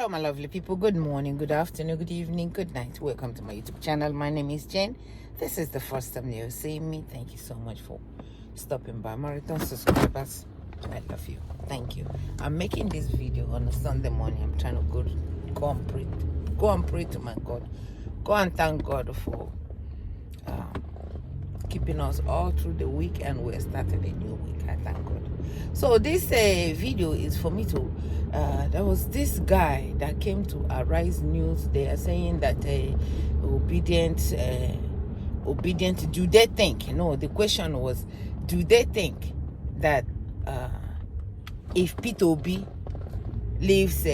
Hello, my lovely people. Good morning, good afternoon, good evening, good night. Welcome to my YouTube channel. My name is Jane. This is the first time you're seeing me. Thank you so much for stopping by. My return subscribers, I love you. Thank you. I'm making this video on a Sunday morning. I'm trying to go and pray to my God. Go and thank God for keeping us all through the week, and we're starting a new week. I thank God. So this video is for me to there was this guy that came to Arise News. They are saying that obedient, do they think, the question was, do they think that if Peter Obi leaves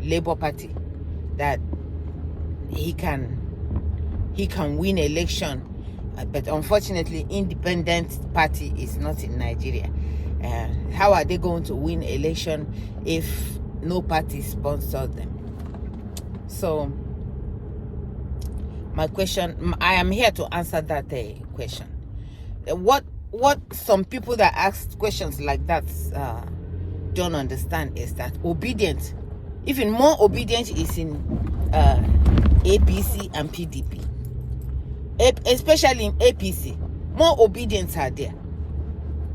Labour Party, that he can win election? But unfortunately, independent party is not in Nigeria. How are they going to win election if no party sponsors them? So my question, I am here to answer that question. What some people that ask questions like that don't understand is that obedience, even more obedience, is in APC and PDP. Especially in APC, more obedience are there.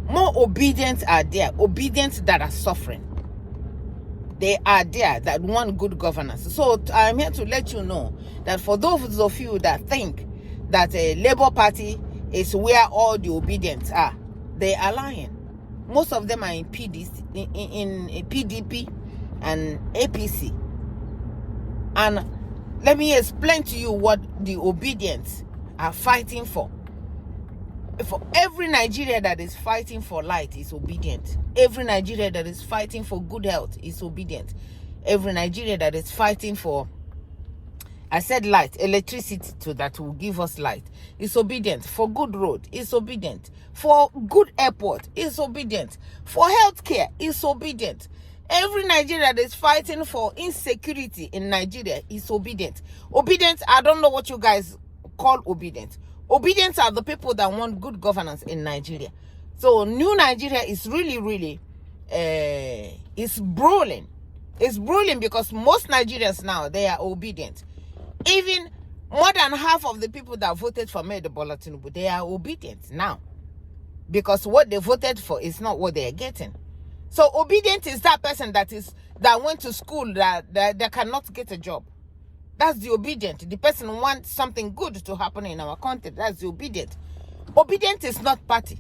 More obedience are there. Obedience that are suffering. They are there that want good governance. So I'm here to let you know that for those of you that think that a Labour Party is where all the obedience are, they are lying. Most of them are in PDP and APC. And let me explain to you what the obedience are fighting for. For every Nigeria that is fighting for light is obedient. Every Nigeria that is fighting for good health is obedient. Every Nigeria that is fighting for, I said light, electricity that will give us light, is obedient. For good road, is obedient. For good airport, is obedient. For healthcare, is obedient. Every Nigeria that is fighting for insecurity in Nigeria is obedient. Obedient, I don't know what you guys call obedient. Obedience are the people that want good governance in Nigeria. So new Nigeria is really it's brawling. It's brawling because most Nigerians now, they are obedient. Even more than half of the people that voted for Mayor Bola Tinubu, they are obedient now, because what they voted for is not what they are getting. So obedient is that person that went to school that cannot get a job. That's the obedient. The person wants something good to happen in our country. That's the obedient. Obedient is not party.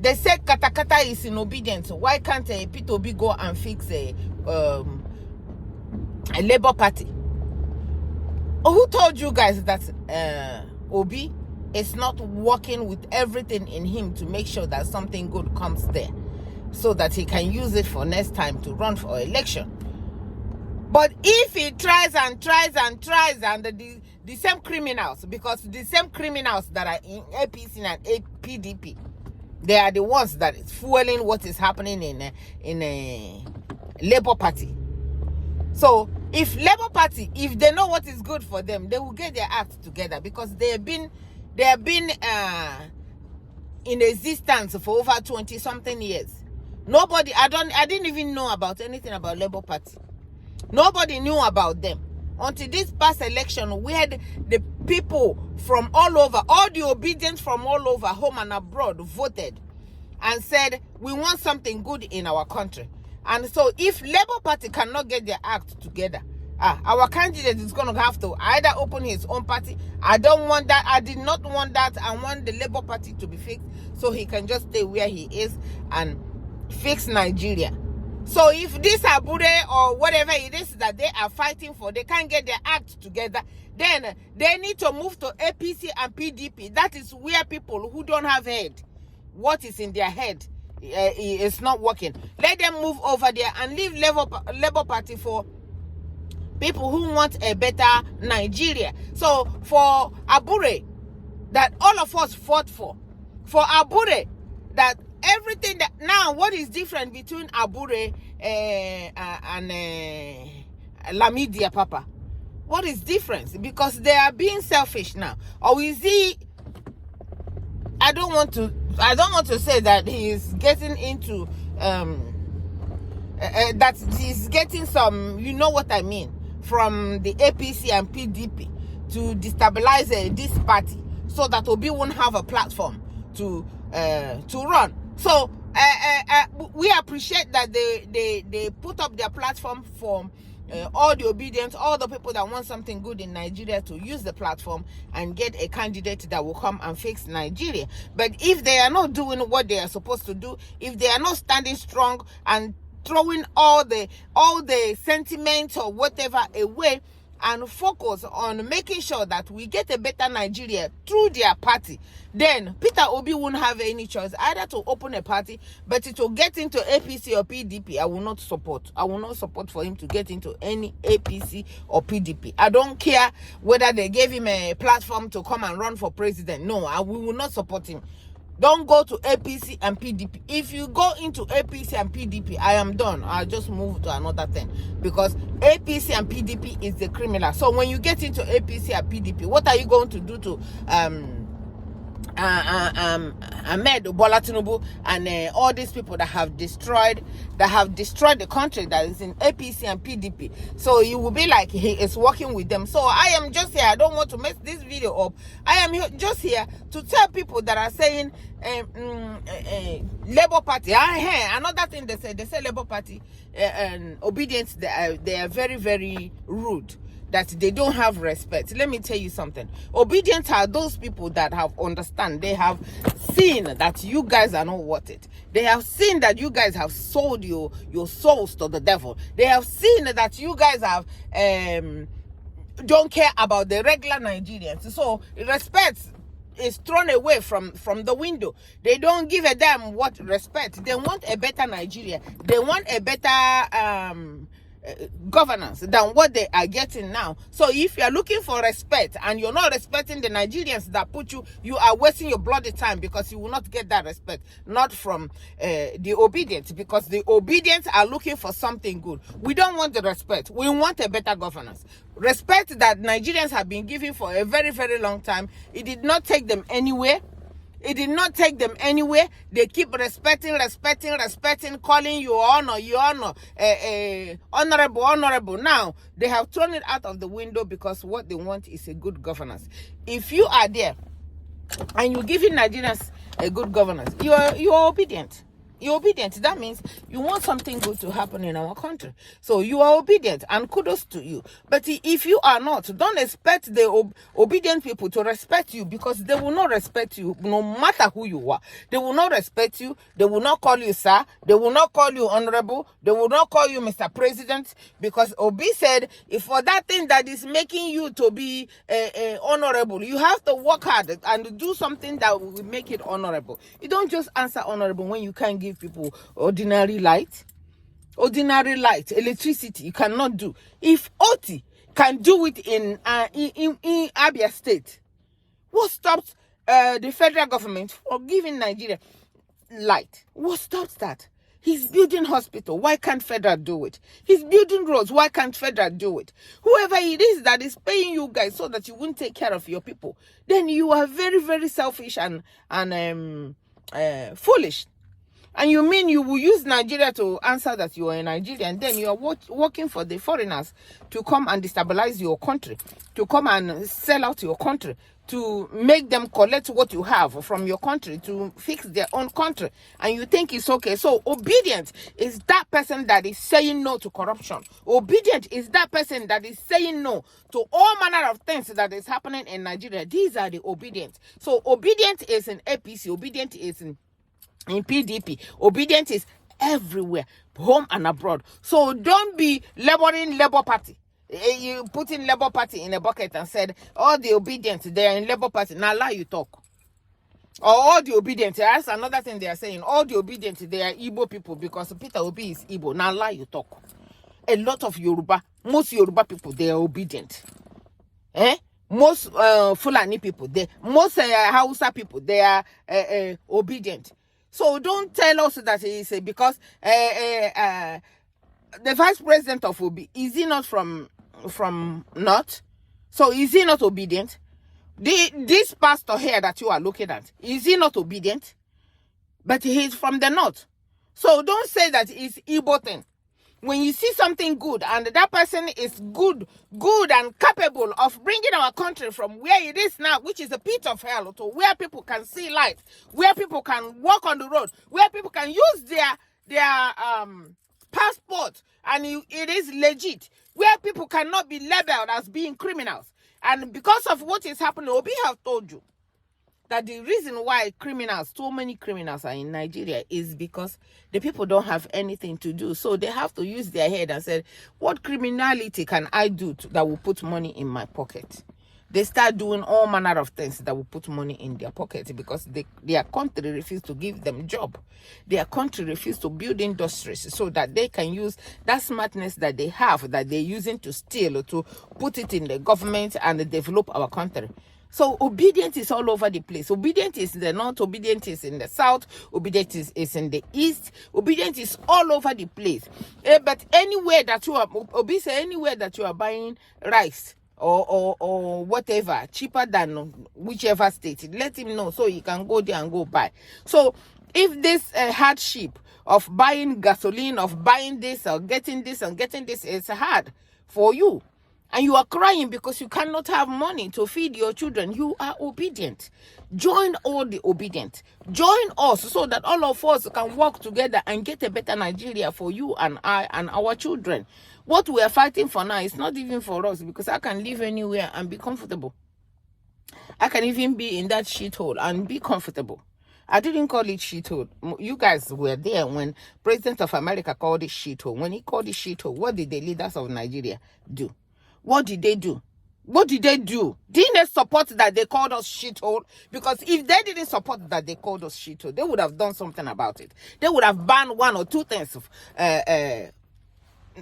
They say katakata is in obedience. Why can't Peter Obi go and fix a Labour Party? Who told you guys that Obi is not working with everything in him to make sure that something good comes there, so that he can use it for next time to run for election? But if he tries and the same criminals, because the same criminals that are in APC and PDP, they are the ones that is fueling what is happening in a Labour Party. So if Labour Party, if they know what is good for them, they will get their act together, because they have been in existence for over 20-something years. Nobody, I didn't even know about anything about Labour Party. Nobody knew about them until this past election, where the people from all over, all the obedience from all over, home and abroad, voted and said, we want something good in our country. And so if Labour Party cannot get their act together, our candidate is going to have to either open his own party. I don't want that. I did not want that. I want the Labour Party to be fixed, so he can just stay where he is and fix Nigeria. So if this Abure or whatever it is that they are fighting for, they can't get their act together, then they need to move to APC and PDP. That is where people who don't have head, what is in their head, is not working. Let them move over there and leave Labour Party for people who want a better Nigeria. So for Abure, that all of us fought for Abure, that everything that now, what is different between Abure and Lamidia Papa? What is different? Because they are being selfish now. Or is he, I don't want to say that he is getting into that he's getting some, you know what I mean. from the APC and PDP to destabilize this party so that Obi won't have a platform to run. So we appreciate that they put up their platform for all the obedient, all the people that want something good in Nigeria to use the platform and get a candidate that will come and fix Nigeria. But if they are not doing what they are supposed to do, if they are not standing strong and throwing all the sentiments or whatever away and focus on making sure that we get a better Nigeria through their party, then Peter Obi won't have any choice either to open a party, but to get into APC or PDP. I will not support for him to get into any APC or PDP. I don't care whether they gave him a platform to come and run for president. No, we will not support him. Don't go to APC and PDP. If you go into APC and PDP, I am done. I'll just move to another thing. Because APC and PDP is the criminal. So when you get into APC and PDP, what are you going to do to Ahmed Bola Tinubu and all these people that have destroyed the country, that is in APC and PDP? So you will be like he is working with them. So I am just here. I don't want to mess this video up. I am just here to tell people that are saying Labour Party. Another thing they say Labour Party and obedience. They are very, very rude, that they don't have respect. Let me tell you something. Obedient are those people that have understand. They have seen that you guys are not worth it. They have seen that you guys have sold your souls to the devil. They have seen that you guys have don't care about the regular Nigerians. So respect is thrown away from the window. They don't give a damn what respect. They want a better Nigeria. They want a better governance than what they are getting now. So if you're looking for respect and you're not respecting the Nigerians that put you are wasting your bloody time, because you will not get that respect, not from the obedient, because the obedient are looking for something good. We don't want the respect. We want a better governance. Respect that Nigerians have been given for a very, very long time. It did not take them anywhere. It did not take them anywhere. They keep respecting, calling you honor, honorable. Now, they have thrown it out of the window because what they want is a good governance. If you are there and you're giving Nigerians a good governance, you are obedient. You're obedient. That means you want something good to happen in our country. So you are obedient, and kudos to you. But if you are not, don't expect the obedient people to respect you, because they will not respect you no matter who you are. They will not respect you. They will not call you sir. They will not call you honorable. They will not call you Mr. President, because Obi said, if for that thing that is making you to be honorable, you have to work hard and do something that will make it honorable. You don't just answer honorable when you can't give people ordinary light, electricity. You cannot do. If Oti can do it in Abia State, what stops the federal government from giving Nigeria light? What stops that? He's building hospital. Why can't federal do it? He's building roads. Why can't federal do it? Whoever it is that is paying you guys so that you won't take care of your people, then you are very, very selfish and foolish. And you mean you will use Nigeria to answer that you are a Nigerian, and then you are working for the foreigners to come and destabilize your country, to come and sell out your country, to make them collect what you have from your country, to fix their own country, and you think it's okay. So obedient is that person that is saying no to corruption. Obedient is that person that is saying no to all manner of things that is happening in Nigeria. These are the obedient. So obedient is in APC, obedient is in PDP. Obedience is everywhere, home and abroad. So don't be laboring Labour Party. You put in Labour Party in a bucket and said, all the obedience, they are in Labour Party. Now lie you talk. Or all the obedience, that's another thing they are saying. All the obedience, they are Igbo people, because Peter Obi is Igbo. Now lie you talk. A lot of Yoruba, most Yoruba people, they are obedient. Most Fulani people, most Hausa people, they are obedient. So don't tell us that it's because the vice president of Obi, is he not from North? So is he not obedient? This pastor here that you are looking at, is he not obedient? But he's from the North. So don't say that it's Igbo thing. when you see something good and that person is good and capable of bringing our country from where it is now, which is a pit of hell, to where people can see light, where people can walk on the road, where people can use their passport and it is legit, where people cannot be labeled as being criminals. And because of what is happening, Obi have told you that the reason why so many criminals are in Nigeria is because the people don't have anything to do. So they have to use their head and say, what criminality can I do that will put money in my pocket? They start doing all manner of things that will put money in their pocket because their country refused to give them job. Their country refused to build industries so that they can use that smartness that they have, that they're using to steal, to put it in the government and develop our country. So obedience is all over the place. Obedience is in the north, obedience is in the south, obedience is in the east, obedience is all over the place. But anywhere that you are, Obi say anywhere that you are buying rice or whatever, cheaper than whichever state, let him know so he can go there and go buy. So if this hardship of buying gasoline, of buying this or getting this and getting this is hard for you, and you are crying because you cannot have money to feed your children, you are obedient. Join all the obedient. Join us so that all of us can work together and get a better Nigeria for you and I and our children. What we are fighting for now is not even for us, because I can live anywhere and be comfortable. I can even be in that shithole and be comfortable. I didn't call it shithole. You guys were there when President of America called it shithole. When he called it shithole, what did the leaders of Nigeria do? What did they do? What did they do? Didn't they support that they called us shithole? Because if they didn't support that they called us shithole, they would have done something about it. They would have banned one or two things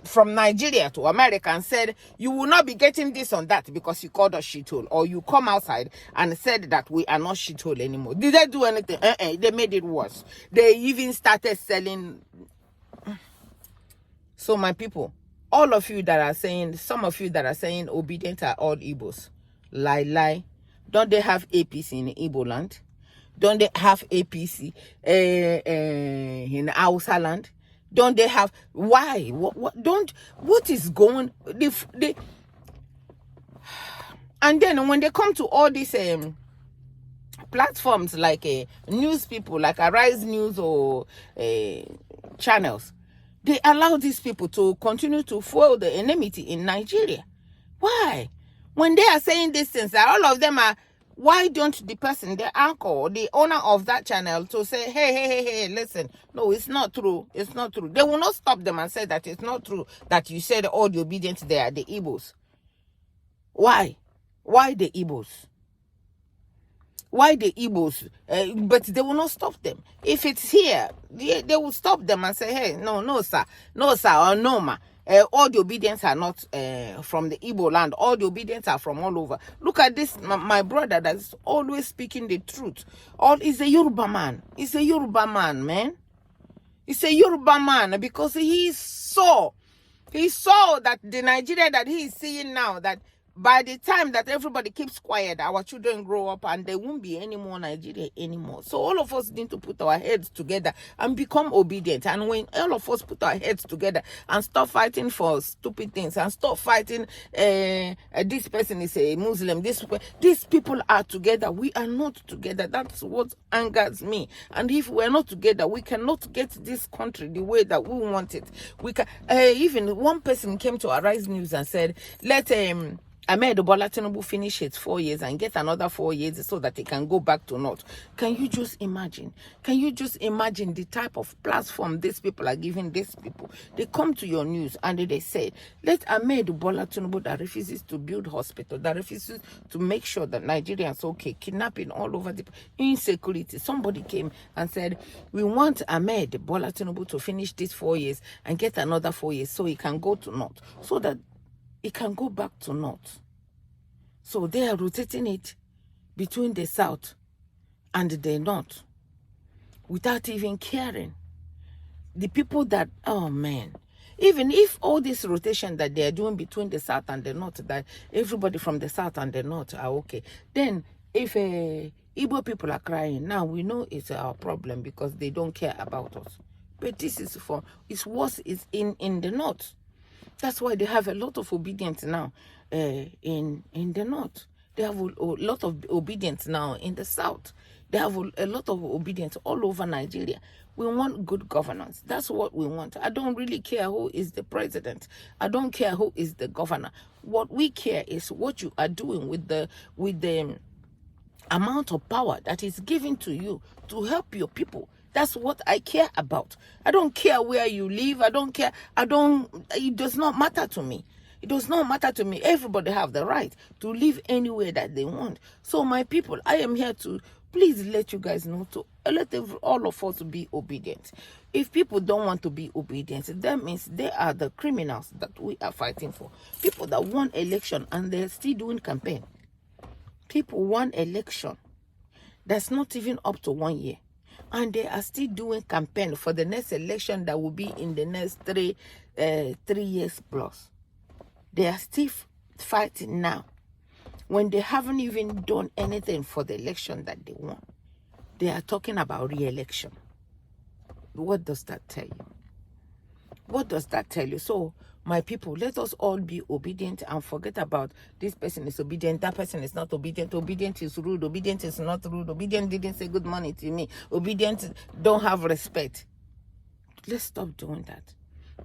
from Nigeria to America and said, you will not be getting this on that because you called us shithole. Or you come outside and said that we are not shithole anymore. Did they do anything? They made it worse. They even started selling. So my people, all of you that are saying, some of you that are saying obedient are all Igbos. Lie. Don't they have APC in Igbo land? Don't they have APC in Hausa land? Don't they have, why? What is going, and then when they come to all these platforms like news people, like Arise News or channels, they allow these people to continue to fuel the enmity in Nigeria. Why? When they are saying these things, all of them are, why don't the person, the anchor, the owner of that channel, to say, hey, listen, no, it's not true. It's not true. They will not stop them and say that it's not true that you said all the obedience they are the Igbos. Why? Why the Igbos? Why the Igbos? But they will not stop them. If it's here, they will stop them and say, hey, no, sir, or no, ma. All the obedience are not from the Igbo land. All the obedience are from all over. Look at this, my brother that's always speaking the truth. He's a Yoruba man. He's a Yoruba man, man. He's a Yoruba man because he saw that the Nigeria that he is seeing now, that by the time that everybody keeps quiet, our children grow up and there won't be any more Nigeria anymore. So all of us need to put our heads together and become obedient. And when all of us put our heads together and stop fighting for stupid things and stop fighting, this person is a Muslim, these people are together. We are not together. That's what angers me. And if we're not together, we cannot get this country the way that we want it. We can. Even one person came to Arise News and said, let Ahmed Bola Tinubu finish it 4 years and get another 4 years so that he can go back to North. Can you just imagine? Can you just imagine the type of platform these people are giving these people? They come to your news and they say, let Ahmed Bola Tinubu that refuses to build hospital, that refuses to make sure that Nigerians are okay, kidnapping all over the insecurity. Somebody came and said, we want Ahmed Bola Tinubu to finish this 4 years and get another 4 years so he can go to North, so that it can go back to North. So they are rotating it between the South and the North without even caring. The people that, oh man, even if all this rotation that they are doing between the South and the North, that everybody from the South and the North are okay, then if Igbo people are crying, now we know it's our problem because they don't care about us. But this is it's worse is in the north. That's why they have a lot of obedience now in the north. They have a lot of obedience now in the south. They have a lot of obedience all over Nigeria. We want good governance. That's what we want. I don't really care who is the president. I don't care who is the governor. What we care is what you are doing with the amount of power that is given to you to help your people. That's what I care about. I don't care where you live. It does not matter to me. It does not matter to me. Everybody have the right to live anywhere that they want. So my people, I am here to please let you guys know, to let all of us be obedient. If people don't want to be obedient, that means they are the criminals that we are fighting for. People that won election and they're still doing campaign. People won election that's not even up to 1 year, and they are still doing campaign for the next election that will be in the next 3 years plus. They are still fighting now when they haven't even done anything for the election that they want. They are talking about re-election. What does that tell you? What does that tell you? So, my people, let us all be obedient and forget about this person is obedient, that person is not obedient. Obedient is rude. Obedient is not rude. Obedient didn't say good morning to me. Obedient don't have respect. Let's stop doing that.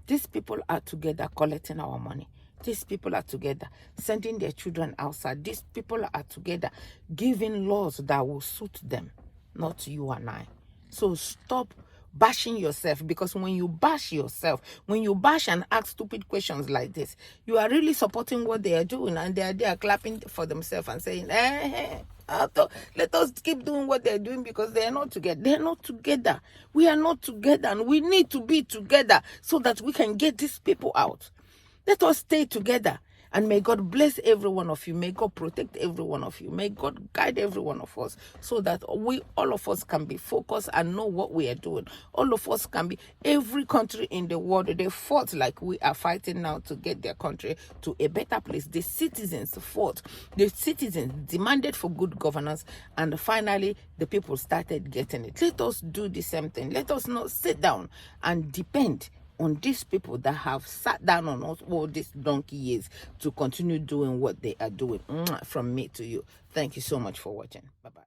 These people are together collecting our money. These people are together sending their children outside. These people are together giving laws that will suit them, not you and I. So stop bashing yourself, because when you bash yourself, when you bash and ask stupid questions like this, you are really supporting what they are doing, and they are clapping for themselves and saying, let us keep doing what they're doing because they are not together. They're not together. We are not together, and we need to be together so that we can get these people out. Let us stay together. And may God bless every one of you. May God protect every one of you. May God guide every one of us so that all of us can be focused and know what we are doing. All of us can be, every country in the world, they fought like we are fighting now to get their country to a better place. The citizens fought. The citizens demanded for good governance, and finally the people started getting it. Let us do the same thing. Let us not sit down and depend on these people that have sat down on us all these donkey years to continue doing what they are doing. From me to you. Thank you so much for watching. Bye-bye.